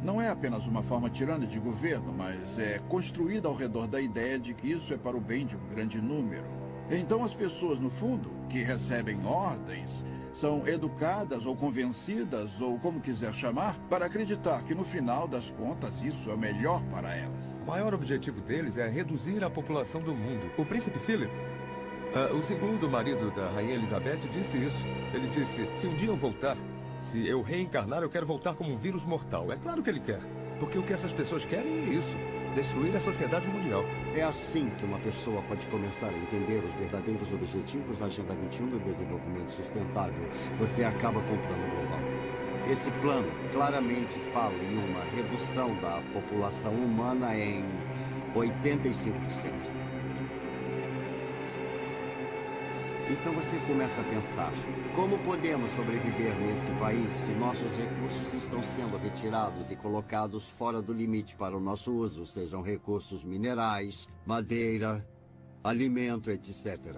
não é apenas uma forma tirana de governo, mas é construída ao redor da ideia de que isso é para o bem de um grande número. Então as pessoas, no fundo, que recebem ordens, são educadas ou convencidas, ou como quiser chamar, para acreditar que no final das contas isso é o melhor para elas. O maior objetivo deles é reduzir a população do mundo. O príncipe Philip, o segundo marido da rainha Elizabeth, disse isso. Ele disse, se um dia eu voltar, se eu reencarnar, eu quero voltar como um vírus mortal. É claro que ele quer, porque o que essas pessoas querem é isso. Destruir a sociedade mundial. É assim que uma pessoa pode começar a entender os verdadeiros objetivos da Agenda 21 do Desenvolvimento Sustentável. Você acaba com o Plano Global. Esse plano claramente fala em uma redução da população humana em 85%. Então você começa a pensar, como podemos sobreviver nesse país se nossos recursos estão sendo retirados e colocados fora do limite para o nosso uso, sejam recursos minerais, madeira, alimento, etc.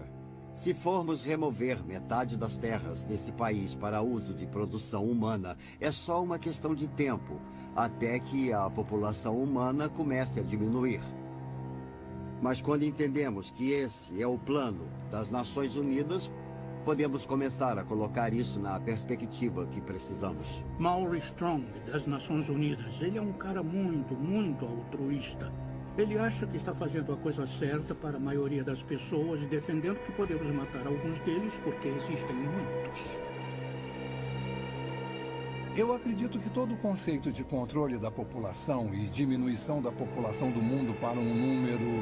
Se formos remover metade das terras desse país para uso de produção humana, é só uma questão de tempo, até que a população humana comece a diminuir. Mas quando entendemos que esse é o plano das Nações Unidas, podemos começar a colocar isso na perspectiva que precisamos. Maury Strong, das Nações Unidas, ele é um cara muito altruísta. Ele acha que está fazendo a coisa certa para a maioria das pessoas, defendendo que podemos matar alguns deles porque existem muitos. Eu acredito que todo o conceito de controle da população e diminuição da população do mundo para um número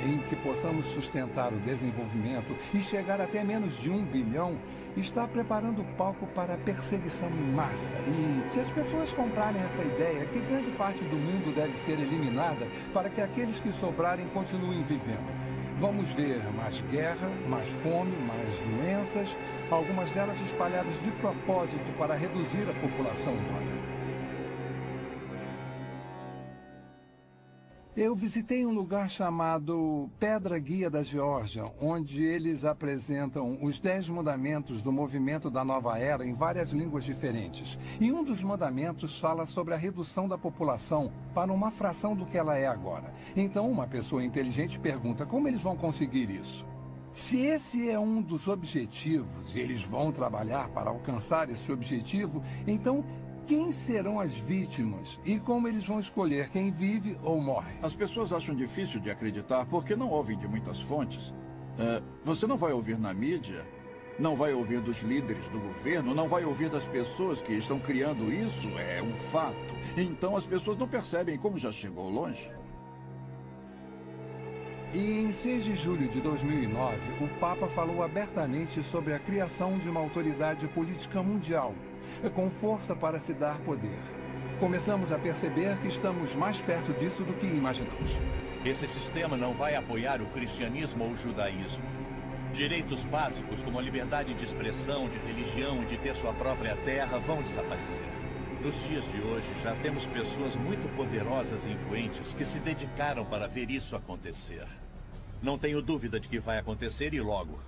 em que possamos sustentar o desenvolvimento e chegar até menos de 1 bilhão está preparando o palco para a perseguição em massa. E se as pessoas comprarem essa ideia, que grande parte do mundo deve ser eliminada para que aqueles que sobrarem continuem vivendo. Vamos ver mais guerra, mais fome, mais doenças, algumas delas espalhadas de propósito para reduzir a população humana. Eu visitei um lugar chamado Pedra Guia da Geórgia, onde eles apresentam os 10 mandamentos do movimento da Nova Era em várias línguas diferentes. E um dos mandamentos fala sobre a redução da população para uma fração do que ela é agora. Então, uma pessoa inteligente pergunta como eles vão conseguir isso. Se esse é um dos objetivos e eles vão trabalhar para alcançar esse objetivo, então quem serão as vítimas e como eles vão escolher quem vive ou morre? As pessoas acham difícil de acreditar porque não ouvem de muitas fontes. Você não vai ouvir na mídia, não vai ouvir dos líderes do governo, não vai ouvir das pessoas que estão criando isso, é um fato. Então as pessoas não percebem como já chegou longe. E em 6 de julho de 2009, o Papa falou abertamente sobre a criação de uma autoridade política mundial, com força para se dar poder. Começamos a perceber que estamos mais perto disso do que imaginamos. Esse sistema não vai apoiar o cristianismo ou o judaísmo. Direitos básicos como a liberdade de expressão, de religião e de ter sua própria terra vão desaparecer. Nos dias de hoje, já temos pessoas muito poderosas e influentes que se dedicaram para ver isso acontecer. Não tenho dúvida de que vai acontecer e logo.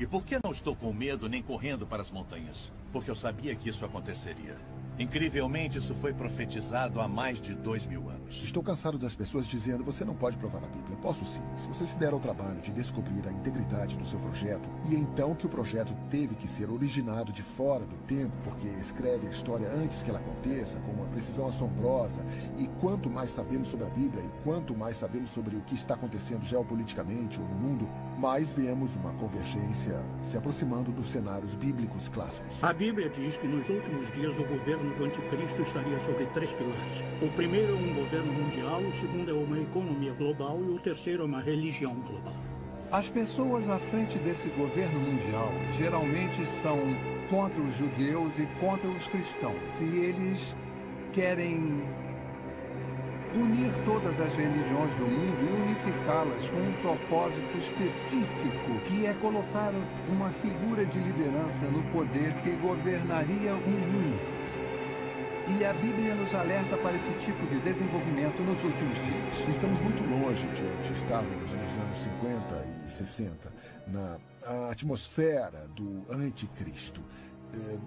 E por que não estou com medo nem correndo para as montanhas? Porque eu sabia que isso aconteceria. Incrivelmente, isso foi profetizado há mais de 2000 anos. Estou cansado das pessoas dizendo, você não pode provar a Bíblia. Posso sim, se você se der ao trabalho de descobrir a integridade do seu projeto, e então que o projeto teve que ser originado de fora do tempo, porque escreve a história antes que ela aconteça, com uma precisão assombrosa, e quanto mais sabemos sobre a Bíblia, e quanto mais sabemos sobre o que está acontecendo geopoliticamente ou no mundo, mais vemos uma convergência se aproximando dos cenários bíblicos clássicos. A Bíblia diz que nos últimos dias o governo do anticristo estaria sobre 3 pilares. O primeiro é um governo mundial, o segundo é uma economia global e o terceiro é uma religião global. As pessoas à frente desse governo mundial geralmente são contra os judeus e contra os cristãos. E eles querem unir todas as religiões do mundo e unificá-las com um propósito específico, que é colocar uma figura de liderança no poder que governaria o mundo. E a Bíblia nos alerta para esse tipo de desenvolvimento nos últimos dias. Estamos muito longe de onde estávamos nos anos 50 e 60, na atmosfera do anticristo.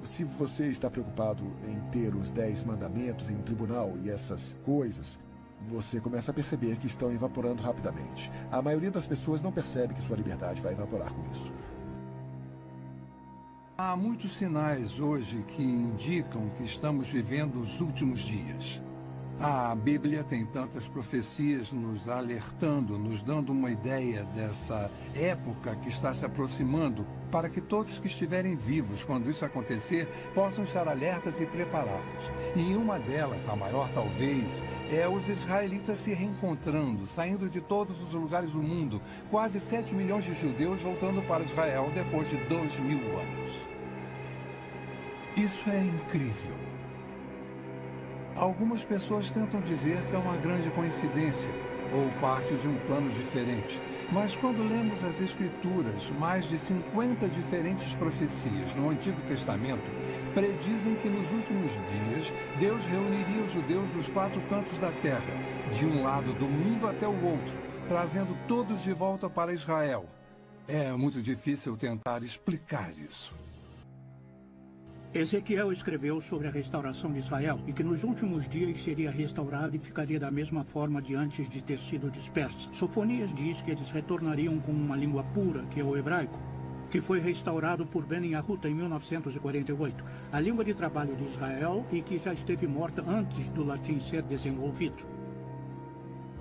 Se você está preocupado em ter os 10 mandamentos em um tribunal e essas coisas, você começa a perceber que estão evaporando rapidamente. A maioria das pessoas não percebe que sua liberdade vai evaporar com isso. Há muitos sinais hoje que indicam que estamos vivendo os últimos dias. A Bíblia tem tantas profecias nos alertando, nos dando uma ideia dessa época que está se aproximando, para que todos que estiverem vivos quando isso acontecer possam estar alertas e preparados. E uma delas, a maior talvez, é os israelitas se reencontrando, saindo de todos os lugares do mundo, quase 7 milhões de judeus voltando para Israel depois de 2000 anos. Isso é incrível. Algumas pessoas tentam dizer que é uma grande coincidência ou parte de um plano diferente. Mas quando lemos as Escrituras, mais de 50 diferentes profecias no Antigo Testamento predizem que nos últimos dias Deus reuniria os judeus dos 4 cantos da terra, de um lado do mundo até o outro, trazendo todos de volta para Israel. É muito difícil tentar explicar isso. Ezequiel escreveu sobre a restauração de Israel e que nos últimos dias seria restaurada e ficaria da mesma forma de antes de ter sido dispersa. Sofonias diz que eles retornariam com uma língua pura, que é o hebraico, que foi restaurado por Ben Yahuta em 1948, a língua de trabalho de Israel e que já esteve morta antes do latim ser desenvolvido.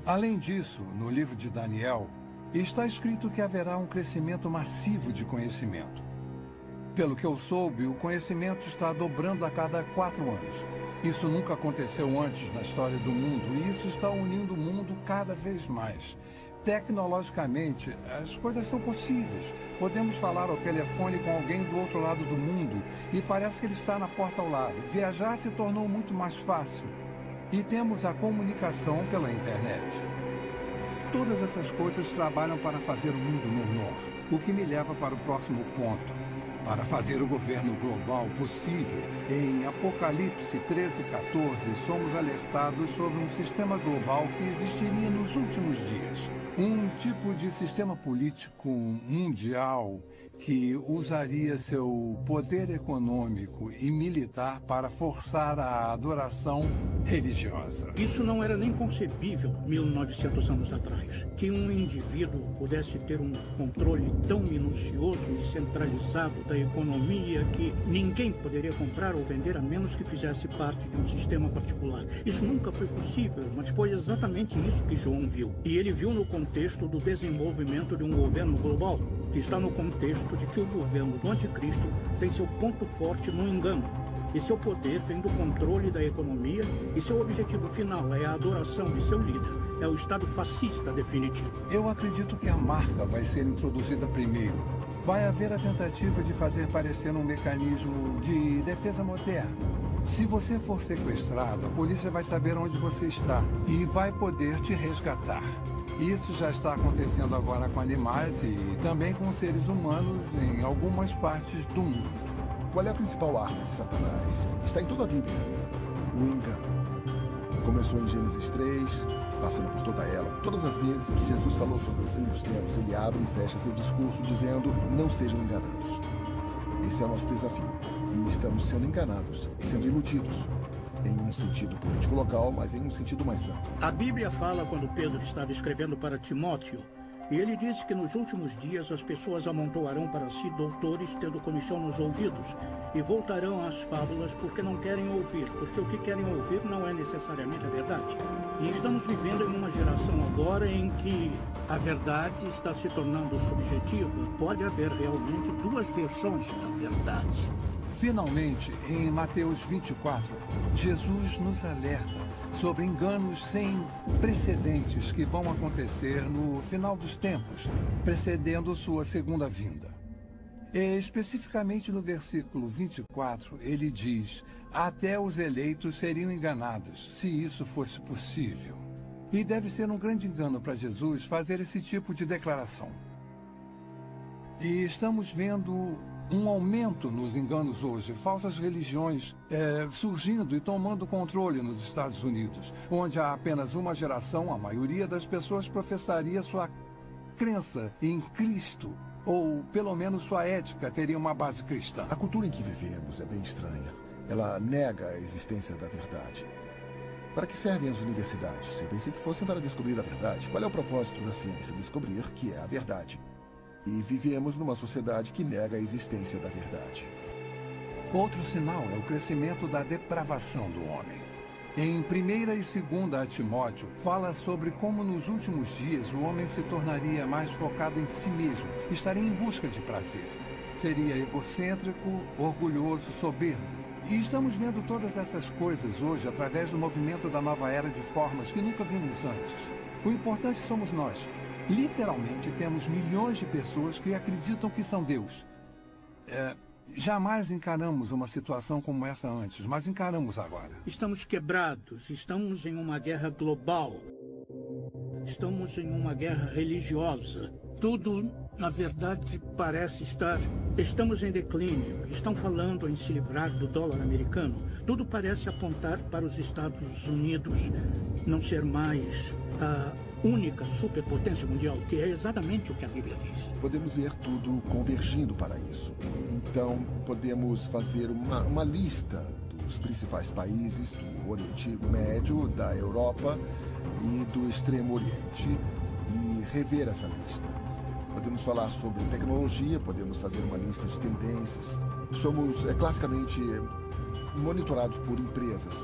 Além disso, no livro de Daniel, está escrito que haverá um crescimento massivo de conhecimento. Pelo que eu soube, o conhecimento está dobrando a cada 4 anos. Isso nunca aconteceu antes na história do mundo e isso está unindo o mundo cada vez mais. Tecnologicamente, as coisas são possíveis. Podemos falar ao telefone com alguém do outro lado do mundo e parece que ele está na porta ao lado. Viajar se tornou muito mais fácil. E temos a comunicação pela internet. Todas essas coisas trabalham para fazer o mundo menor, o que me leva para o próximo ponto. Para fazer o governo global possível, em Apocalipse 13:14, somos alertados sobre um sistema global que existiria nos últimos dias. Um tipo de sistema político mundial que usaria seu poder econômico e militar para forçar a adoração religiosa. Isso não era nem concebível 1900 anos atrás. Que um indivíduo pudesse ter um controle tão minucioso e centralizado da economia que ninguém poderia comprar ou vender a menos que fizesse parte de um sistema particular. Isso nunca foi possível, mas foi exatamente isso que João viu. E ele viu no contexto do desenvolvimento de um governo global, que está no contexto de que o governo do anticristo tem seu ponto forte no engano. E seu poder vem do controle da economia e seu objetivo final é a adoração de seu líder. É o estado fascista definitivo. Eu acredito que a marca vai ser introduzida primeiro. Vai haver a tentativa de fazer parecer um mecanismo de defesa moderna. Se você for sequestrado, a polícia vai saber onde você está e vai poder te resgatar. Isso já está acontecendo agora com animais e também com seres humanos em algumas partes do mundo. Qual é a principal arma de Satanás? Está em toda a Bíblia. O engano. Começou em Gênesis 3, passando por toda ela. Todas as vezes que Jesus falou sobre o fim dos tempos, ele abre e fecha seu discurso dizendo: não sejam enganados. Esse é o nosso desafio. E estamos sendo enganados, sendo iludidos. Em um sentido político local, mas em um sentido mais amplo. A Bíblia fala quando Pedro estava escrevendo para Timóteo, e ele disse que nos últimos dias as pessoas amontoarão para si doutores tendo comichão nos ouvidos e voltarão às fábulas porque não querem ouvir, porque o que querem ouvir não é necessariamente a verdade. E estamos vivendo em uma geração agora em que a verdade está se tornando subjetiva. Pode haver realmente 2 versões da verdade. Finalmente, em Mateus 24, Jesus nos alerta sobre enganos sem precedentes que vão acontecer no final dos tempos, precedendo sua segunda vinda. E, especificamente no versículo 24, ele diz: até os eleitos seriam enganados, se isso fosse possível. E deve ser um grande engano para Jesus fazer esse tipo de declaração. E estamos vendo um aumento nos enganos hoje, falsas religiões surgindo e tomando controle nos Estados Unidos, onde há apenas uma geração, a maioria das pessoas professaria sua crença em Cristo. Ou, pelo menos, sua ética teria uma base cristã. A cultura em que vivemos é bem estranha. Ela nega a existência da verdade. Para que servem as universidades? Eu pensei que fossem para descobrir a verdade. Qual é o propósito da ciência? Descobrir que é a verdade. E vivemos numa sociedade que nega a existência da verdade. Outro sinal é o crescimento da depravação do homem. Em 1ª e 2ª Timóteo, fala sobre como nos últimos dias o homem se tornaria mais focado em si mesmo, estaria em busca de prazer. Seria egocêntrico, orgulhoso, soberbo. E estamos vendo todas essas coisas hoje através do movimento da nova era de formas que nunca vimos antes. O importante somos nós. Literalmente temos milhões de pessoas que acreditam que são Deus. Jamais encaramos uma situação como essa antes, mas encaramos agora. Estamos quebrados, estamos em uma guerra global. Estamos em uma guerra religiosa. Tudo, na verdade, parece estar... Estamos em declínio. Estão falando em se livrar do dólar americano. Tudo parece apontar para os Estados Unidos não ser mais a única superpotência mundial, que é exatamente o que a Bíblia diz. Podemos ver tudo convergindo para isso. Então, podemos fazer uma lista dos principais países do Oriente Médio, da Europa e do Extremo Oriente e rever essa lista. Podemos falar sobre tecnologia, podemos fazer uma lista de tendências. Somos classicamente monitorados por empresas,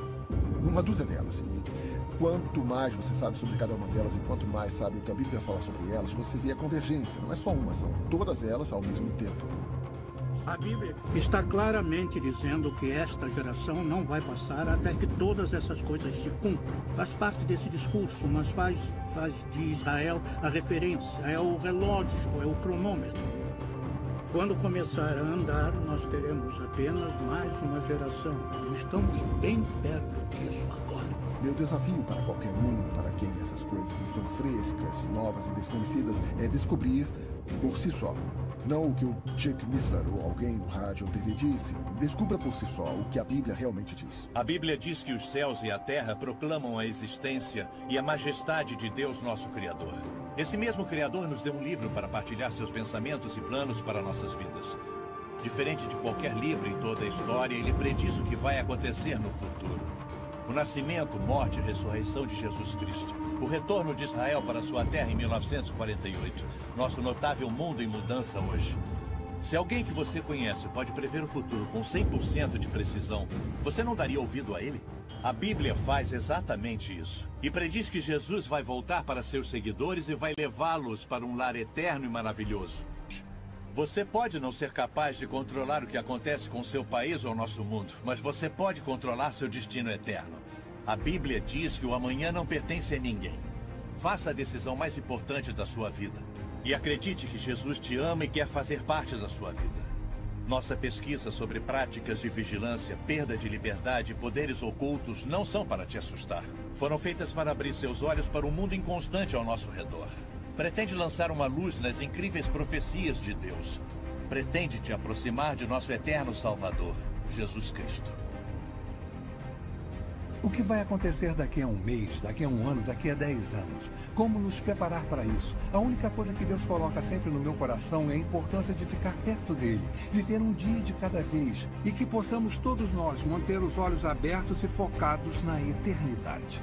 uma dúzia delas. E quanto mais você sabe sobre cada uma delas e quanto mais sabe o que a Bíblia fala sobre elas, você vê a convergência. Não é só uma, são todas elas ao mesmo tempo. A Bíblia está claramente dizendo que esta geração não vai passar até que todas essas coisas se cumpram. Faz parte desse discurso, mas faz de Israel a referência, é o relógio, é o cronômetro. Quando começar a andar, nós teremos apenas mais uma geração. E estamos bem perto disso agora. Meu desafio para qualquer um, para quem essas coisas estão frescas, novas e desconhecidas, é descobrir por si só. Não o que o Chuck Missler ou alguém no rádio ou TV disse. Descubra por si só o que a Bíblia realmente diz. A Bíblia diz que os céus e a terra proclamam a existência e a majestade de Deus, nosso Criador. Esse mesmo Criador nos deu um livro para partilhar seus pensamentos e planos para nossas vidas. Diferente de qualquer livro em toda a história, ele prediz o que vai acontecer no futuro. O nascimento, morte e ressurreição de Jesus Cristo. O retorno de Israel para sua terra em 1948. Nosso notável mundo em mudança hoje. Se alguém que você conhece pode prever o futuro com 100% de precisão, você não daria ouvido a ele? A Bíblia faz exatamente isso. E prediz que Jesus vai voltar para seus seguidores e vai levá-los para um lar eterno e maravilhoso. Você pode não ser capaz de controlar o que acontece com seu país ou nosso mundo, mas você pode controlar seu destino eterno. A Bíblia diz que o amanhã não pertence a ninguém. Faça a decisão mais importante da sua vida. E acredite que Jesus te ama e quer fazer parte da sua vida. Nossa pesquisa sobre práticas de vigilância, perda de liberdade e poderes ocultos não são para te assustar. Foram feitas para abrir seus olhos para um mundo inconstante ao nosso redor. Pretende lançar uma luz nas incríveis profecias de Deus. Pretende te aproximar de nosso eterno Salvador, Jesus Cristo. O que vai acontecer daqui a um mês, daqui a um ano, daqui a 10 anos? Como nos preparar para isso? A única coisa que Deus coloca sempre no meu coração é a importância de ficar perto dele, viver um dia de cada vez e que possamos todos nós manter os olhos abertos e focados na eternidade.